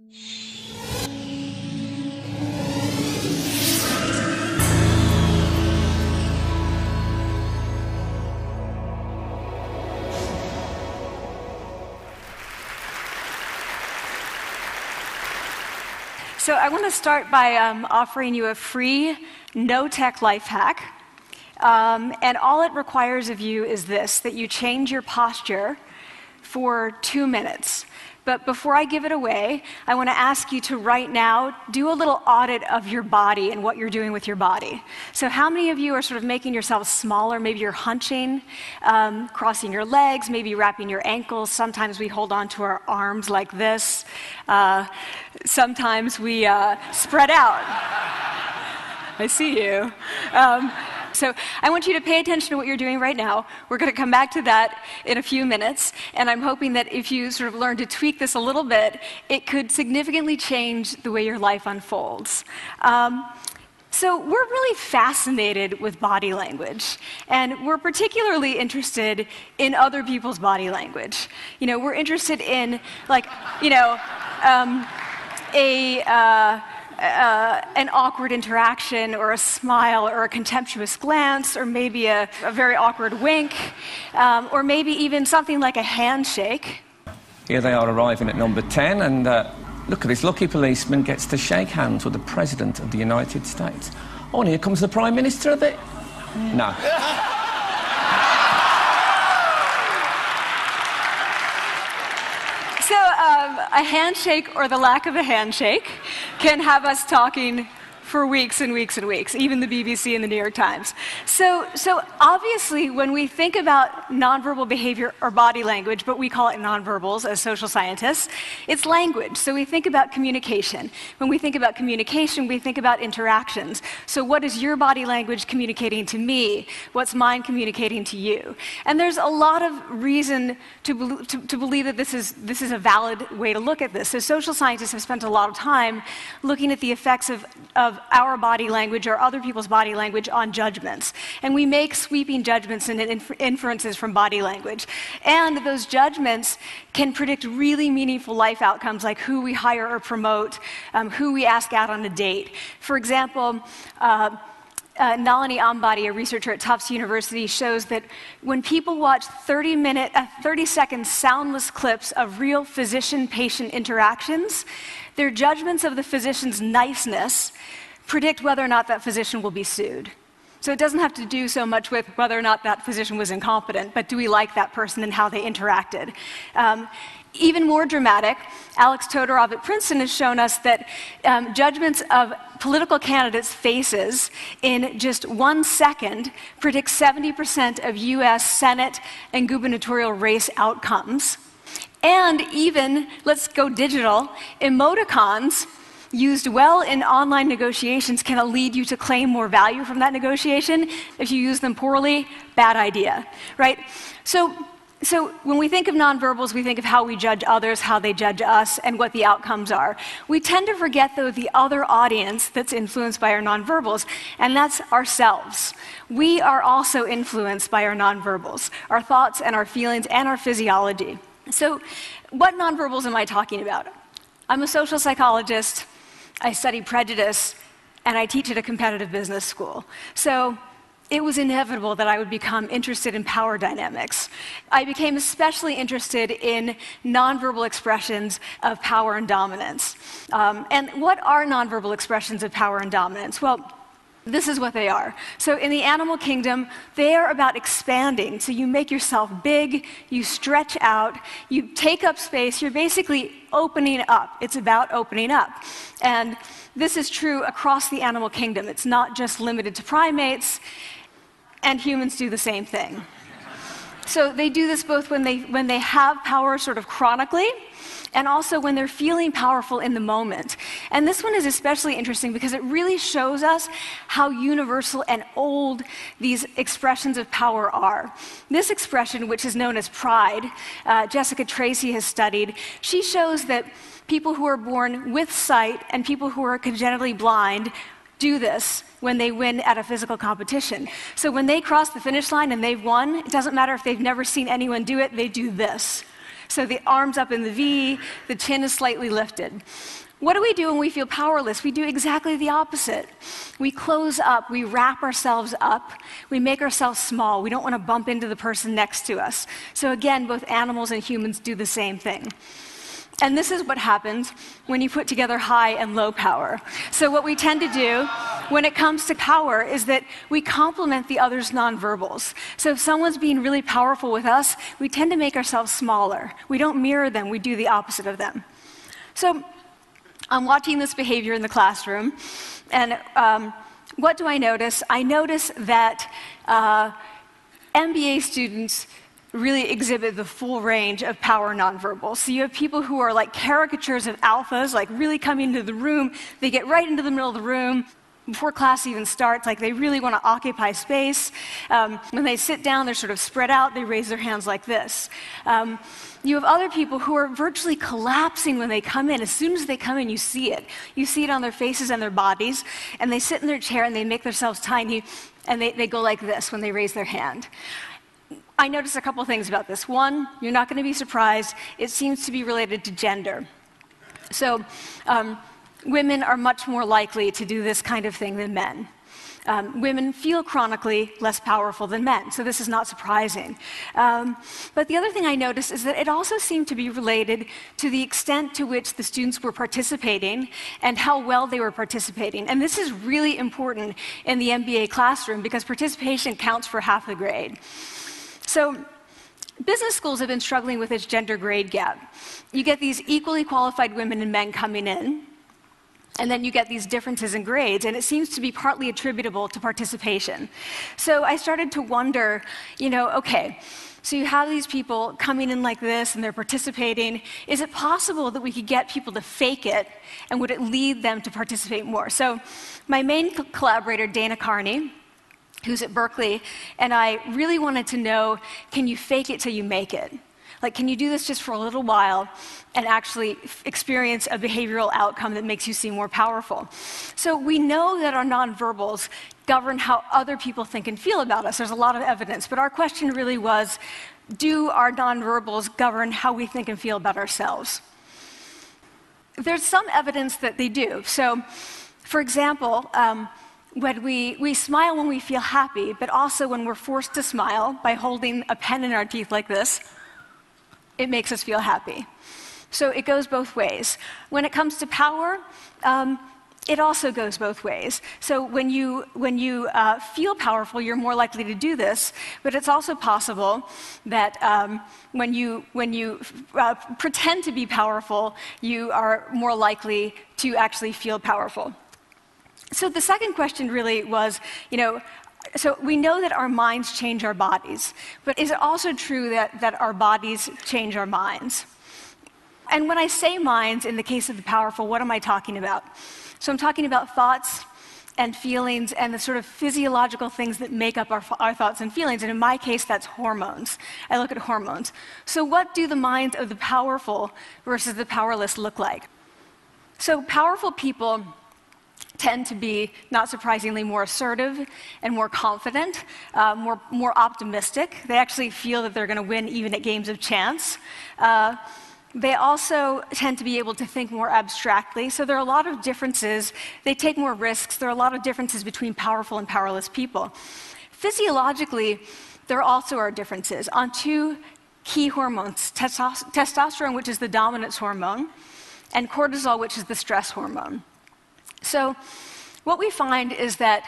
So I want to start by offering you a free, no-tech life hack. And all it requires of you is this, that you change your posture for 2 minutes. But before I give it away, I want to ask you to right now do a little audit of your body and what you're doing with your body. So how many of you are sort of making yourselves smaller? Maybe you're hunching, crossing your legs, maybe wrapping your ankles. Sometimes we hold on to our arms like this. Sometimes we spread out. I see you. So I want you to pay attention to what you're doing right now. We're going to come back to that in a few minutes, and I'm hoping that if you sort of learn to tweak this a little bit, it could significantly change the way your life unfolds. So we're really fascinated with body language, and we're particularly interested in other people's body language. You know, we're interested in, like, you know, an awkward interaction, or a smile, or a contemptuous glance, or maybe a very awkward wink, or maybe even something like a handshake. Here they are arriving at number 10, and look at this lucky policeman gets to shake hands with the President of the United States. Oh, and here comes the Prime Minister of it. No. So a handshake, or the lack of a handshake, can have us talking for weeks and weeks and weeks, even the BBC and the New York Times. So obviously, when we think about nonverbal behavior or body language, but we call it nonverbals as social scientists, it's language. So we think about communication. When we think about communication, we think about interactions. So what is your body language communicating to me? What's mine communicating to you? And there's a lot of reason to believe that this is a valid way to look at this. So social scientists have spent a lot of time looking at the effects of our body language or other people's body language on judgments. And we make sweeping judgments and inferences from body language. And those judgments can predict really meaningful life outcomes, like who we hire or promote, who we ask out on a date. For example, Nalini Ambady, a researcher at Tufts University, shows that when people watch 30-second soundless clips of real physician-patient interactions, their judgments of the physician's niceness predict whether or not that physician will be sued. So it doesn't have to do so much with whether or not that physician was incompetent, but do we like that person and how they interacted? Even more dramatic, Alex Todorov at Princeton has shown us that judgments of political candidates' faces in just 1 second predict 70% of US Senate and gubernatorial race outcomes. And even, let's go digital, emoticons used well in online negotiations can lead you to claim more value from that negotiation. If you use them poorly, bad idea, right? So when we think of nonverbals, we think of how we judge others, how they judge us, and what the outcomes are. We tend to forget, though, the other audience that's influenced by our nonverbals, and that's ourselves. We are also influenced by our nonverbals, our thoughts and our feelings and our physiology. So what nonverbals am I talking about? I'm a social psychologist, I study prejudice, and I teach at a competitive business school. So it was inevitable that I would become interested in power dynamics. I became especially interested in nonverbal expressions of power and dominance. And what are nonverbal expressions of power and dominance? Well, this is what they are. So in the animal kingdom, they are about expanding. So you make yourself big, you stretch out, you take up space, you're basically opening up. It's about opening up. And this is true across the animal kingdom. It's not just limited to primates, and humans do the same thing. So they do this both when they have power sort of chronically, and also when they're feeling powerful in the moment. And this one is especially interesting because it really shows us how universal and old these expressions of power are. This expression, which is known as pride, Jessica Tracy has studied, she shows that people who are born with sight and people who are congenitally blind do this when they win at a physical competition. So when they cross the finish line and they've won, it doesn't matter if they've never seen anyone do it, they do this. So the arms up in the V, the chin is slightly lifted. What do we do when we feel powerless? We do exactly the opposite. We close up, we wrap ourselves up, we make ourselves small. We don't want to bump into the person next to us. So again, both animals and humans do the same thing. And this is what happens when you put together high and low power. So what we tend to do when it comes to power is that we complement the other's nonverbals. So if someone's being really powerful with us, we tend to make ourselves smaller. We don't mirror them, we do the opposite of them. So I'm watching this behavior in the classroom, and what do I notice? I notice that MBA students really exhibit the full range of power nonverbals. So you have people who are like caricatures of alphas, like really coming into the room. They get right into the middle of the room before class even starts, like they really want to occupy space. When they sit down, they're sort of spread out. They raise their hands like this. You have other people who are virtually collapsing when they come in. As soon as they come in, you see it. You see it on their faces and their bodies, and they sit in their chair and they make themselves tiny, and they go like this when they raise their hand. I noticed a couple things about this. One, you're not going to be surprised. It seems to be related to gender. So women are much more likely to do this kind of thing than men. Women feel chronically less powerful than men, so this is not surprising. But the other thing I noticed is that it also seemed to be related to the extent to which the students were participating and how well they were participating. And this is really important in the MBA classroom because participation counts for half the grade. So business schools have been struggling with this gender grade gap. You get these equally qualified women and men coming in, and then you get these differences in grades, and it seems to be partly attributable to participation. So I started to wonder, okay, so you have these people coming in like this, and they're participating. Is it possible that we could get people to fake it, and would it lead them to participate more? So my main collaborator, Dana Carney, who's at Berkeley, and I really wanted to know, can you fake it till you make it? Like, can you do this just for a little while and actually experience a behavioral outcome that makes you seem more powerful? So we know that our nonverbals govern how other people think and feel about us. There's a lot of evidence, but our question really was, do our nonverbals govern how we think and feel about ourselves? There's some evidence that they do. So, for example, when we smile when we feel happy, but also when we're forced to smile by holding a pen in our teeth like this, it makes us feel happy. So it goes both ways. When it comes to power, it also goes both ways. So when you feel powerful, you're more likely to do this, but it's also possible that when you pretend to be powerful, you are more likely to actually feel powerful. So the second question really was, so we know that our minds change our bodies, but is it also true that our bodies change our minds? And when I say minds, in the case of the powerful, what am I talking about? So I'm talking about thoughts and feelings and the sort of physiological things that make up our thoughts and feelings, and in my case, that's hormones. I look at hormones. So what do the minds of the powerful versus the powerless look like? So powerful people tend to be, not surprisingly, more assertive and more confident, more optimistic. They actually feel that they're going to win even at games of chance. They also tend to be able to think more abstractly. So there are a lot of differences. They take more risks. There are a lot of differences between powerful and powerless people. Physiologically, there also are differences on two key hormones, testosterone, which is the dominance hormone, and cortisol, which is the stress hormone. So what we find is that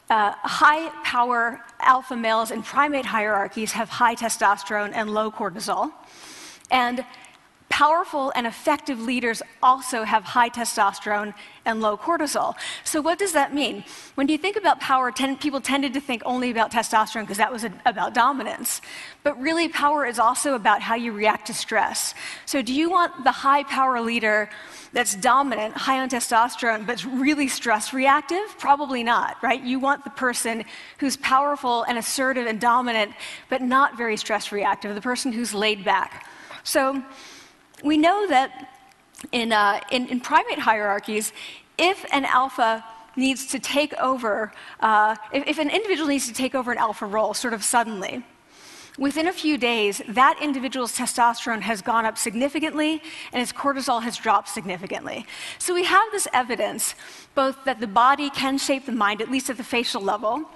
high-power alpha males in primate hierarchies have high testosterone and low cortisol. And powerful and effective leaders also have high testosterone and low cortisol. So what does that mean? When you think about power, people tended to think only about testosterone because that was about dominance. But really, power is also about how you react to stress. So do you want the high-power leader that's dominant, high on testosterone, but really stress reactive? Probably not, right? You want the person who's powerful and assertive and dominant, but not very stress reactive, the person who's laid back. So we know that in primate hierarchies, if an alpha needs to take over, if an individual needs to take over an alpha role sort of suddenly, within a few days, that individual's testosterone has gone up significantly and his cortisol has dropped significantly. So we have this evidence, both that the body can shape the mind, at least at the facial level,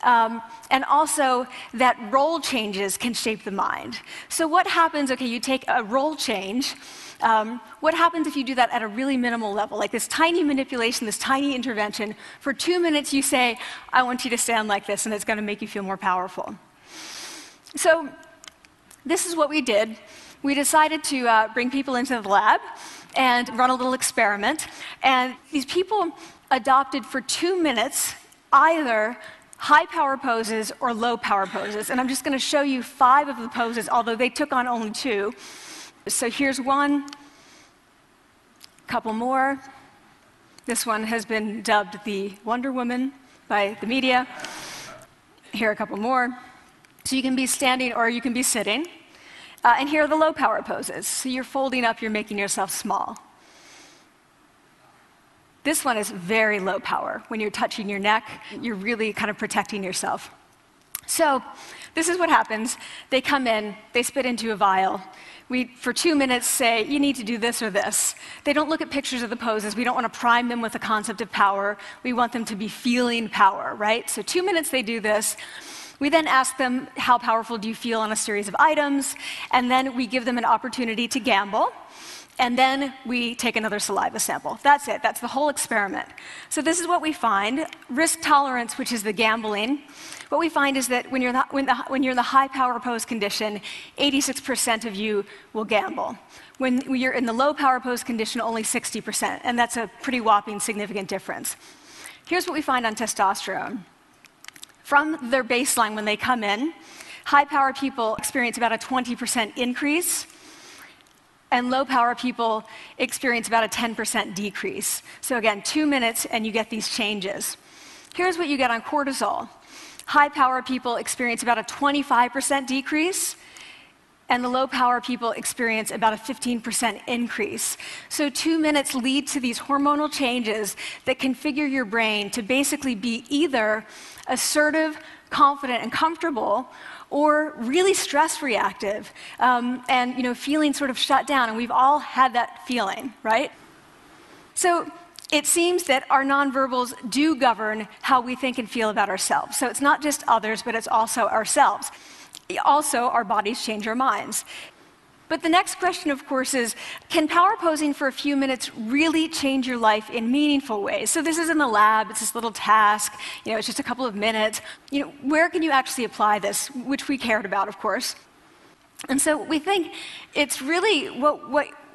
and also that role changes can shape the mind. So what happens, okay, you take a role change, what happens if you do that at a really minimal level, like this tiny manipulation, this tiny intervention? For 2 minutes you say, I want you to stand like this, and it's going to make you feel more powerful. So this is what we did. We decided to bring people into the lab and run a little experiment. And these people adopted for 2 minutes either high power poses or low power poses. And I'm just going to show you 5 of the poses, although they took on only 2. So here's one, a couple more. This one has been dubbed the Wonder Woman by the media. Here are a couple more. So you can be standing or you can be sitting. And here are the low power poses. So you're folding up, you're making yourself small. This one is very low power. When you're touching your neck, you're really kind of protecting yourself. So this is what happens. They come in, they spit into a vial. We, for 2 minutes, say, you need to do this or this. They don't look at pictures of the poses. We don't want to prime them with the concept of power. We want them to be feeling power, right? So 2 minutes they do this. We then ask them, how powerful do you feel on a series of items? And then we give them an opportunity to gamble. And then we take another saliva sample. That's it. That's the whole experiment. So this is what we find. Risk tolerance, which is the gambling. What we find is that when you're in the high power pose condition, 86% of you will gamble. When you're in the low power pose condition, only 60%. And that's a pretty whopping significant difference. Here's what we find on testosterone. From their baseline when they come in, high power people experience about a 20% increase, and low power people experience about a 10% decrease. So again, 2 minutes and you get these changes. Here's what you get on cortisol. High power people experience about a 25% decrease, and the low power people experience about a 15% increase. So 2 minutes lead to these hormonal changes that configure your brain to basically be either assertive, confident, and comfortable, or really stress reactive, and feeling sort of shut down. And we've all had that feeling, right? So it seems that our nonverbals do govern how we think and feel about ourselves. So it's not just others, but it's also ourselves. Also, our bodies change our minds. But the next question, of course, is, can power posing for a few minutes really change your life in meaningful ways? So this is in the lab, it's this little task, it's just a couple of minutes. Where can you actually apply this, which we cared about, of course. And so we think it's really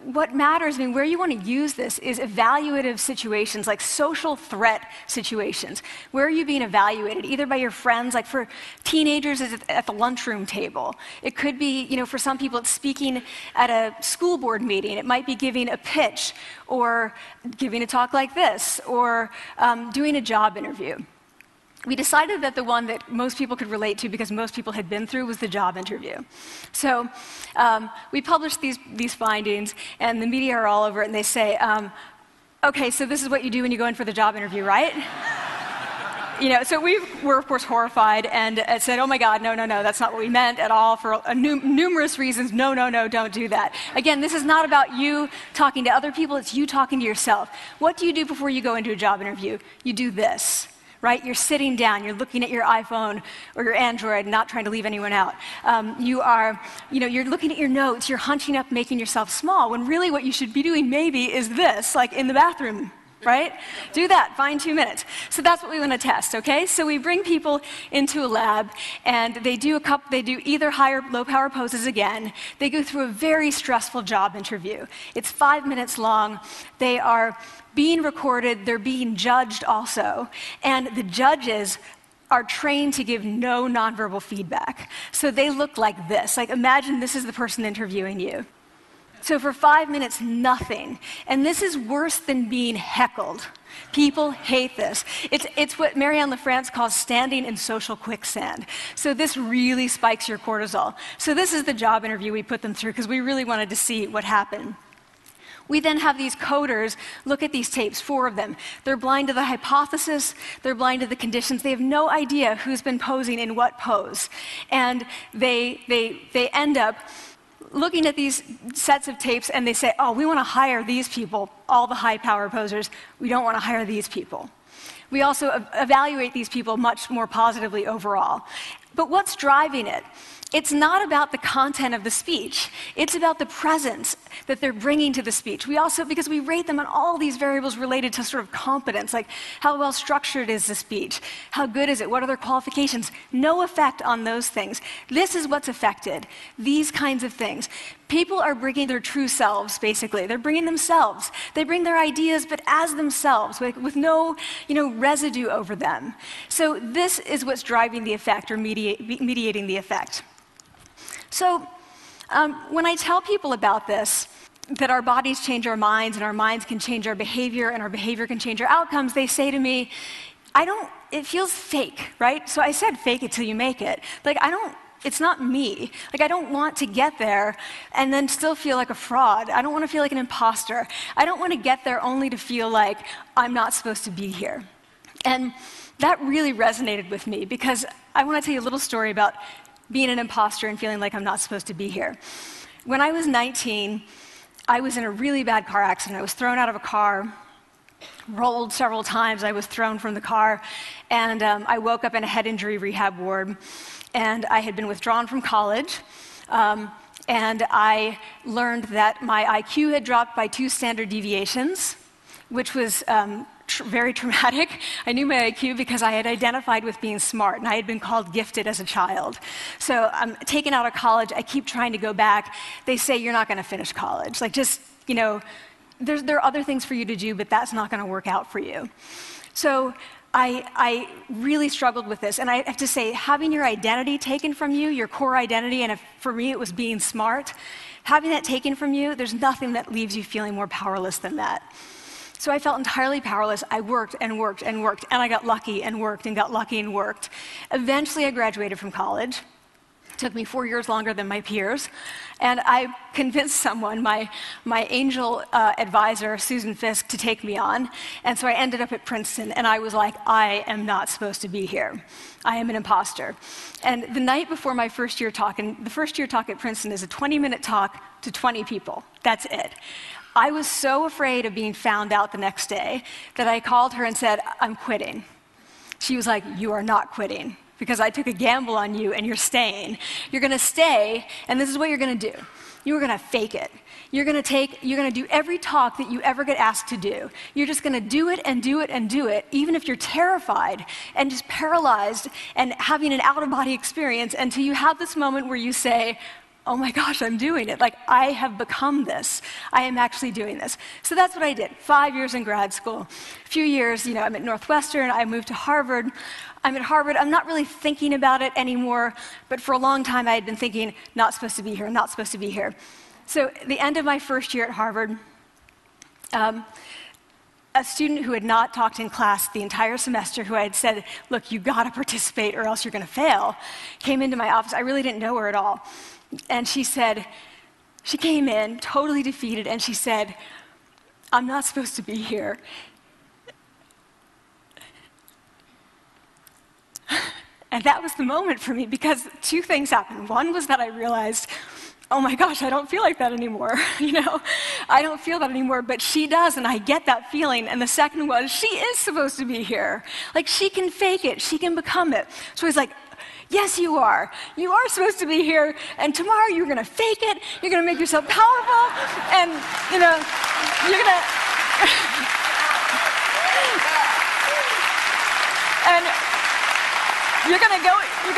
what matters, where you want to use this is evaluative situations, like social threat situations. Where are you being evaluated? Either by your friends, like for teenagers, it's at the lunchroom table. It could be, for some people, it's speaking at a school board meeting. It might be giving a pitch, or giving a talk like this, or doing a job interview. We decided that the one that most people could relate to, because most people had been through, was the job interview. So we published these findings, and the media are all over it, and they say, okay, so this is what you do when you go in for the job interview, right? So we were, of course, horrified and said, oh my God, no, that's not what we meant at all, for numerous reasons. No, don't do that. Again, this is not about you talking to other people, it's you talking to yourself. What do you do before you go into a job interview? You do this. Right? You're sitting down, you're looking at your iPhone or your Android, not trying to leave anyone out. You're looking at your notes, you're hunching up, making yourself small, when really what you should be doing maybe is this, like in the bathroom, right? Do that, find 2 minutes. So that's what we want to test, okay? So we bring people into a lab, and they do either high or low power poses again. They go through a very stressful job interview. It's 5 minutes long. They are being recorded, they're being judged also, and the judges are trained to give no nonverbal feedback. So they look like this. Like, imagine this is the person interviewing you. So for 5 minutes, nothing. And this is worse than being heckled. People hate this. It's what Marianne LaFrance calls standing in social quicksand. So this really spikes your cortisol. So this is the job interview we put them through, because we really wanted to see what happened. We then have these coders look at these tapes, 4 of them. They're blind to the hypothesis, they're blind to the conditions. They have no idea who's been posing in what pose. And they end up looking at these sets of tapes and they say, oh, we want to hire these people, all the high power posers. We don't want to hire these people. We also evaluate these people much more positively overall. But what's driving it? It's not about the content of the speech. It's about the presence that they're bringing to the speech. We also, because we rate them on all these variables related to sort of competence, like how well structured is the speech? How good is it? What are their qualifications? No effect on those things. This is what's affected, these kinds of things. People are bringing their true selves, basically. They're bringing themselves. They bring their ideas, but as themselves, with no residue over them. So this is what's driving the effect or mediating the effect. So when I tell people about this, that our bodies change our minds and our minds can change our behavior and our behavior can change our outcomes, they say to me, it feels fake, right? So I said fake it till you make it. Like, it's not me. Like, I don't want to get there and then still feel like a fraud. I don't want to feel like an imposter. I don't want to get there only to feel like I'm not supposed to be here. And that really resonated with me because I want to tell you a little story about being an imposter and feeling like I'm not supposed to be here. When I was 19, I was in a really bad car accident. I was thrown out of a car, rolled several times. I was thrown from the car, and I woke up in a head injury rehab ward. And I had been withdrawn from college, and I learned that my IQ had dropped by 2 standard deviations, which was very traumatic. I knew my IQ because I had identified with being smart, and I had been called gifted as a child. So I'm taken out of college. I keep trying to go back. They say, you're not going to finish college. Like, just, there are other things for you to do, but that's not going to work out for you. So I really struggled with this. And I have to say, having your identity taken from you, your core identity, and for me it was being smart, having that taken from you, there's nothing that leaves you feeling more powerless than that. So I felt entirely powerless. I worked and worked and worked, and I got lucky and worked and got lucky and worked. Eventually, I graduated from college. It took me 4 years longer than my peers. And I convinced someone, my angel advisor, Susan Fisk, to take me on. And so I ended up at Princeton, and I was like, I am not supposed to be here. I am an imposter. And the night before my first year talk, and the first year talk at Princeton is a 20-minute talk to 20 people. That's it. I was so afraid of being found out the next day that I called her and said, I'm quitting. She was like, you are not quitting, because I took a gamble on you and you're staying. You're going to stay, and this is what you're going to do. You're going to fake it. You're going to do every talk that you ever get asked to do. You're just going to do it and do it and do it, even if you're terrified and just paralyzed and having an out-of-body experience until you have this moment where you say, oh my gosh, I'm doing it. Like, I have become this. I am actually doing this. So that's what I did. 5 years in grad school. A few years, I'm at Northwestern. I moved to Harvard. I'm at Harvard. I'm not really thinking about it anymore, but for a long time I had been thinking, not supposed to be here, not supposed to be here. So at the end of my first year at Harvard, a student who had not talked in class the entire semester, who I had said, look, you got to participate or else you're going to fail, came into my office. I really didn't know her at all. And she came in totally defeated, and she said, I'm not supposed to be here. And that was the moment for me, because 2 things happened. One was that I realized, oh my gosh, I don't feel like that anymore. I don't feel that anymore, but she does, and I get that feeling. And the second was, she is supposed to be here. Like, she can fake it, she can become it. So I was like, yes, you are. You are supposed to be here, and tomorrow you're going to fake it, you're going to make yourself powerful, and, you're going to... and you're going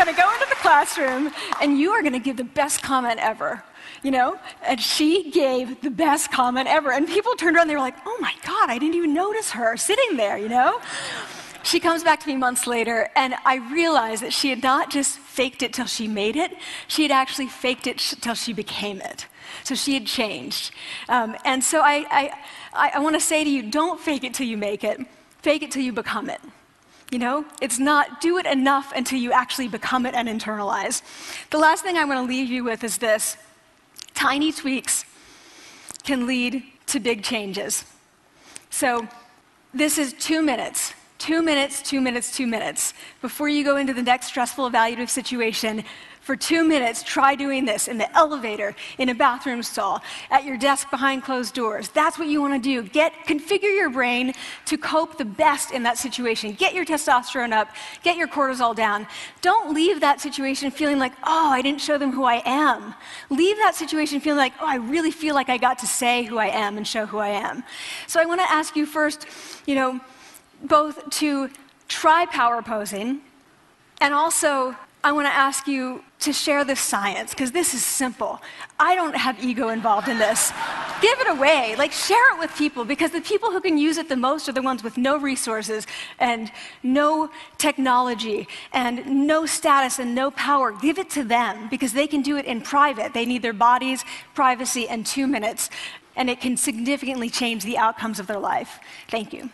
to go into the classroom, and you are going to give the best comment ever, And she gave the best comment ever, and people turned around, they were like, oh my God, I didn't even notice her sitting there, She comes back to me months later, and I realized that she had not just faked it till she made it, she had actually faked it till she became it. So she had changed. And so I want to say to you, don't fake it till you make it. Fake it till you become it. It's not do it enough until you actually become it and internalize. The last thing I want to leave you with is this. Tiny tweaks can lead to big changes. So this is 2 minutes. 2 minutes, 2 minutes, 2 minutes. Before you go into the next stressful evaluative situation, for 2 minutes, try doing this in the elevator, in a bathroom stall, at your desk behind closed doors. That's what you want to do. Configure your brain to cope the best in that situation. Get your testosterone up, get your cortisol down. Don't leave that situation feeling like, oh, I didn't show them who I am. Leave that situation feeling like, oh, I really feel like I got to say who I am and show who I am. So I want to ask you first, both to try power posing, and also I want to ask you to share this science, because this is simple. I don't have ego involved in this. Give it away, share it with people, because the people who can use it the most are the ones with no resources and no technology and no status and no power. Give it to them, because they can do it in private. They need their bodies, privacy, and 2 minutes, and it can significantly change the outcomes of their life. Thank you.